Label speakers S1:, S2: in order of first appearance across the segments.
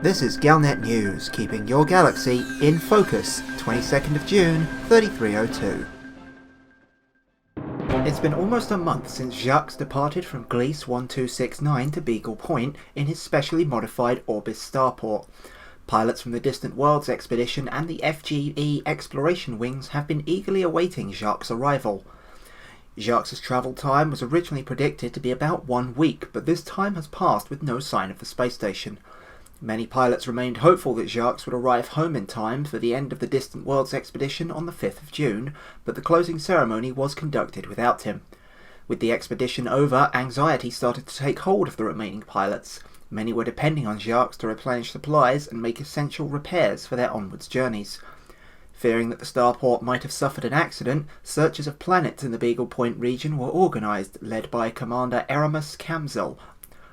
S1: This is Galnet News, keeping your galaxy in focus, 22nd of June, 3302. It's been almost a month since Jaques departed from Gliese 1269 to Beagle Point in his specially modified Orbis starport. Pilots from the Distant Worlds expedition and the FGE exploration wings have been eagerly awaiting Jaques' arrival. Jaques' travel time was originally predicted to be about 1 week, but this time has passed with no sign of the space station. Many pilots remained hopeful that Jaques would arrive home in time for the end of the Distant Worlds expedition on the 5th of June, but the closing ceremony was conducted without him. With the expedition over, anxiety started to take hold of the remaining pilots. Many were depending on Jaques to replenish supplies and make essential repairs for their onwards journeys. Fearing that the starport might have suffered an accident, searches of planets in the Beagle Point region were organised, led by Commander Eramus Kamzel.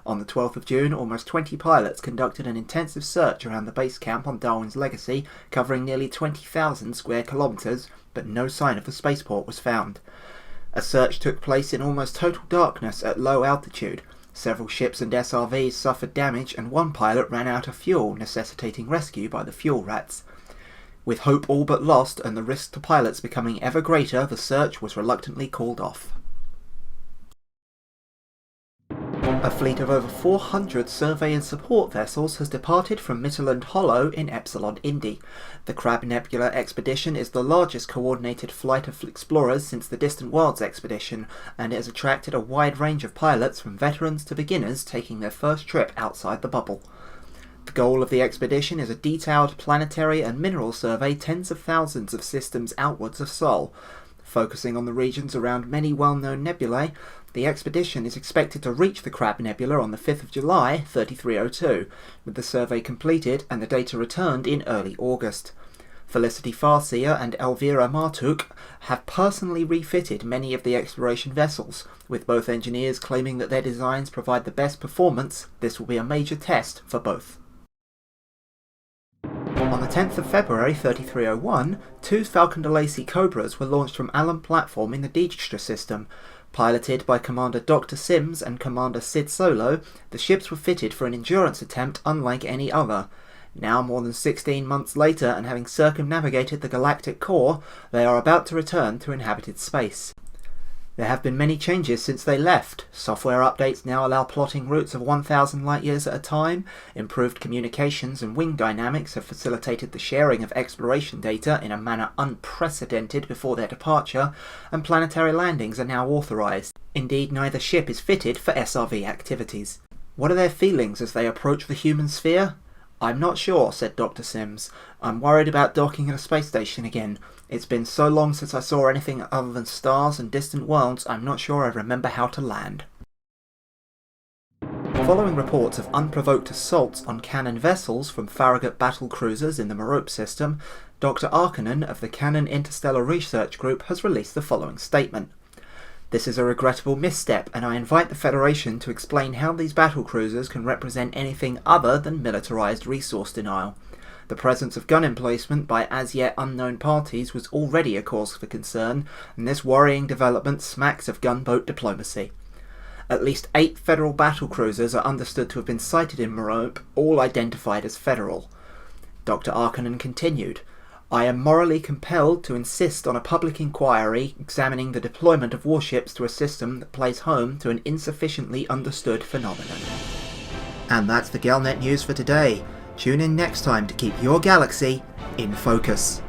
S1: On the 12th of June, almost 20 pilots conducted an intensive search around the base camp on Darwin's Legacy, covering nearly 20,000 square kilometres, but no sign of the spaceport was found. A search took place in almost total darkness at low altitude. Several ships and SRVs suffered damage, and one pilot ran out of fuel, necessitating rescue by the fuel rats. With hope all but lost and the risk to pilots becoming ever greater, the search was reluctantly called off. A fleet of over 400 survey and support vessels has departed from Mitterland Hollow in Epsilon Indi. The Crab Nebula expedition is the largest coordinated flight of explorers since the Distant Worlds expedition, and it has attracted a wide range of pilots from veterans to beginners taking their first trip outside the bubble. The goal of the expedition is a detailed planetary and mineral survey tens of thousands of systems outwards of Sol. Focusing on the regions around many well-known nebulae, the expedition is expected to reach the Crab Nebula on the 5th of July, 3302, with the survey completed and the data returned in early August. Felicity Farseer and Elvira Martuk have personally refitted many of the exploration vessels, with both engineers claiming that their designs provide the best performance. This will be a major test for both. On the 10th of February 3301, two Falcon de Lacy Cobras were launched from Allen Platform in the Dijkstra system. Piloted by Commander Dr. Sims and Commander Sid Solo, the ships were fitted for an endurance attempt unlike any other. Now, more than 16 months later and having circumnavigated the galactic core, they are about to return to inhabited space. There have been many changes since they left. Software updates now allow plotting routes of 1,000 light-years at a time, improved communications and wing dynamics have facilitated the sharing of exploration data in a manner unprecedented before their departure, and planetary landings are now authorised. Indeed, neither ship is fitted for SRV activities. What are their feelings as they approach the human sphere? "I'm not sure," said Dr. Sims. "I'm worried about docking at a space station again. It's been so long since I saw anything other than stars and distant worlds, I'm not sure I remember how to land." Following reports of unprovoked assaults on Canonn vessels from Farragut battle cruisers in the Merope system, Dr. Arkanen of the Canonn Interstellar Research Group has released the following statement. "This is a regrettable misstep, and I invite the Federation to explain how these battle cruisers can represent anything other than militarized resource denial. The presence of gun emplacement by as yet unknown parties was already a cause for concern, and this worrying development smacks of gunboat diplomacy. At least 8 Federal battle cruisers are understood to have been sighted in Merope, all identified as Federal." Dr. Arkanen continued, "I am morally compelled to insist on a public inquiry examining the deployment of warships to a system that plays home to an insufficiently understood phenomenon." And that's the Galnet News for today. Tune in next time to keep your galaxy in focus.